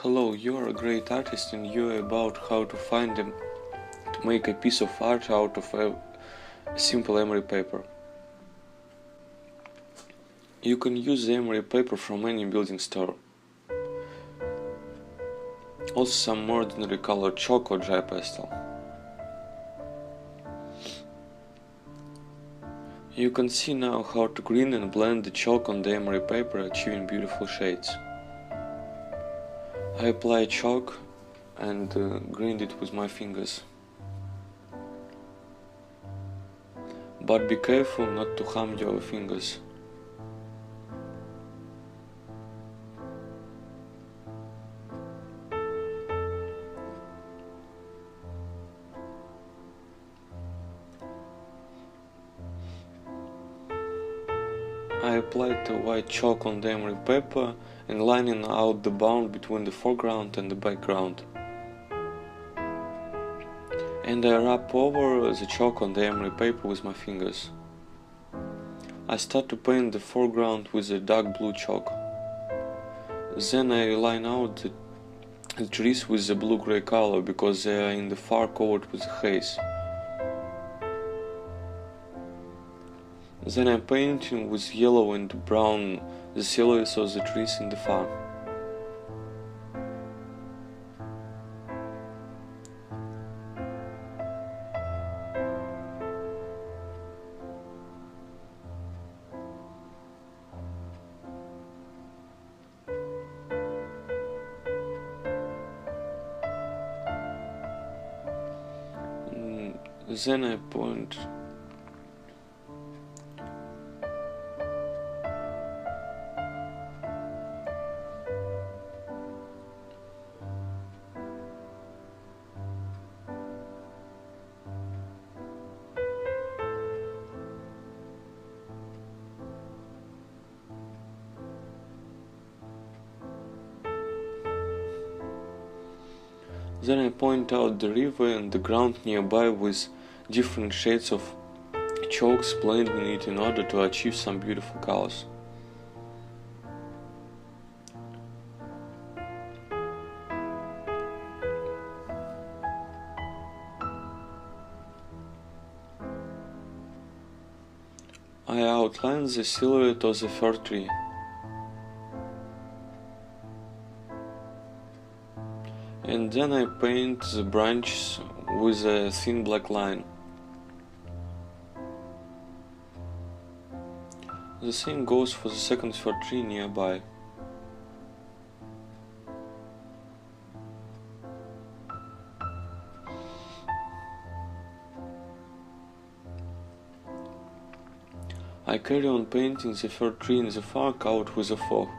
Hello, you are a great artist and you are about how to find them to make a piece of art out of a simple emery paper. You can use the emery paper from any building store. Also some ordinary colored chalk or dry pastel. You can see now how to green and blend the chalk on the emery paper, achieving beautiful shades. I apply chalk and grind it with my fingers. But be careful not to harm your fingers. I applied the white chalk on the emery paper and lining out the bound between the foreground and the background. And I rub over the chalk on the emery paper with my fingers. I start to paint the foreground with a dark blue chalk. Then I line out the trees with the blue-gray color because they are in the far covered with haze. Then I'm painting with yellow and brown the silhouettes of the trees in the far. Then I point out the river and the ground nearby with different shades of chalks, blending it in order to achieve some beautiful colors. I outline the silhouette of the fir tree. And then I paint the branches with a thin black line. The same goes for the second fir tree nearby. I carry on painting the fir tree in the far out with a fog.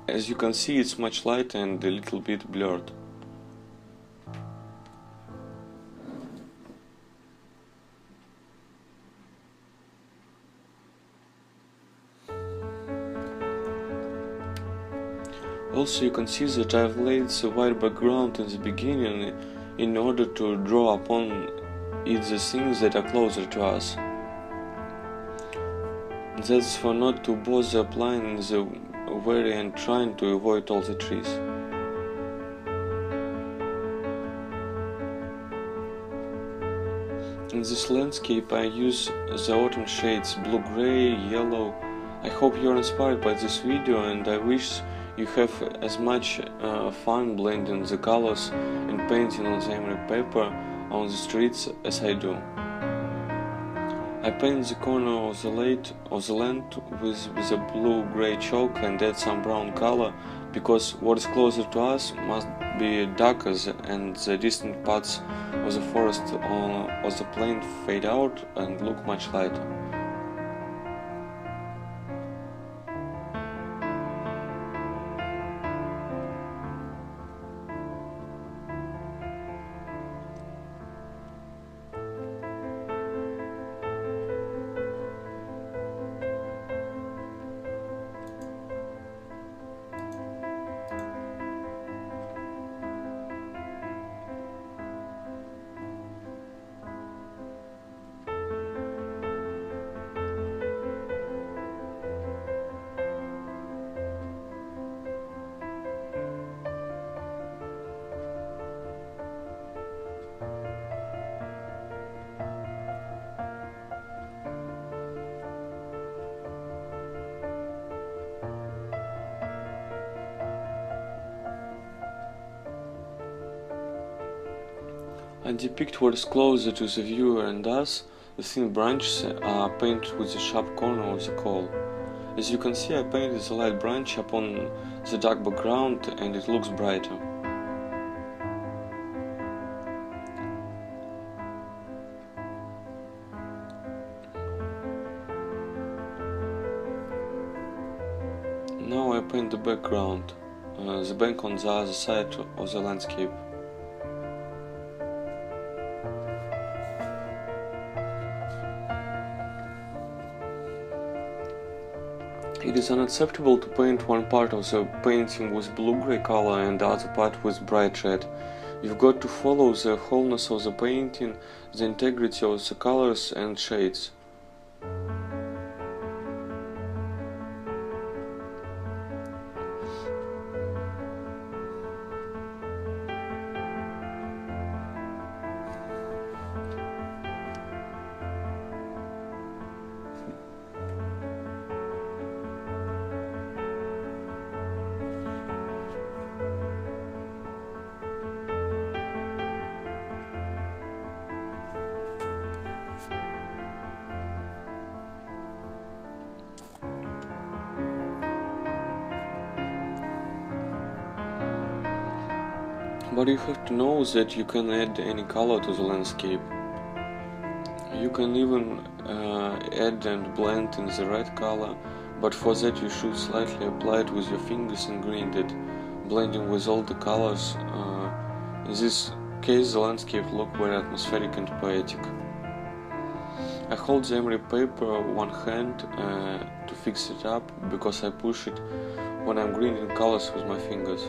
As you can see, it's much lighter and a little bit blurred. Also, you can see that I've laid the white background in the beginning in order to draw upon it the things that are closer to us. That's for not to bother applying the very end, trying to avoid all the trees. In this landscape I use the autumn shades blue-gray, yellow. I hope you're inspired by this video and I wish you have as much fun blending the colors and painting on the emery paper on the streets as I do. I paint the corner of the land with a blue-gray chalk and add some brown color because what is closer to us must be darker and the distant parts of the forest or the plain fade out and look much lighter. I depict what is closer to the viewer and thus the thin branches are painted with the sharp corner of the coal. As you can see, I painted the light branch upon the dark background and it looks brighter. Now I paint the background, the bank on the other side of the landscape. It is unacceptable to paint one part of the painting with blue-gray color and the other part with bright red. You've got to follow the wholeness of the painting, the integrity of the colors and shades. But you have to know that you can add any color to the landscape. You can even add and blend in the red color, but for that you should slightly apply it with your fingers and grind it, blending with all the colors. In this case the landscape looks very atmospheric and poetic. I hold the emery paper one hand to fix it up, because I push it when I'm grinding colors with my fingers.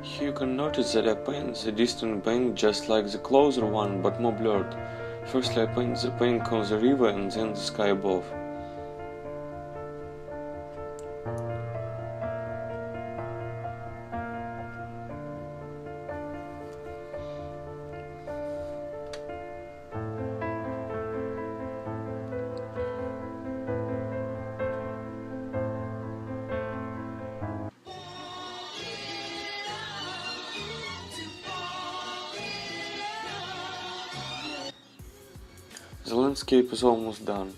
Here you can notice that I paint the distant bank just like the closer one, but more blurred. Firstly I paint the bank on the river and then the sky above. The landscape is almost done.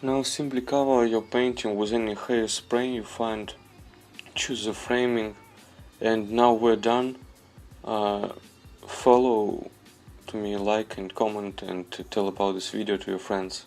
Now simply cover your painting with any hairspray you find, choose the framing, and now we're done. Follow to me, like and comment, and tell about this video to your friends.